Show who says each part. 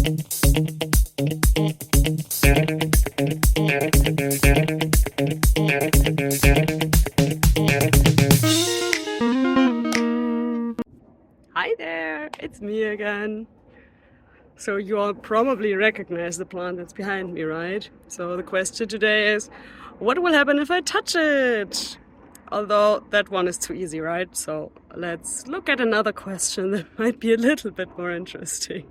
Speaker 1: Hi there, it's me again. So you all probably recognize the plant that's behind me, right? So the question today is, what will happen if I touch it? Although that one is too easy, right? So let's look at another question that might be a little bit more interesting.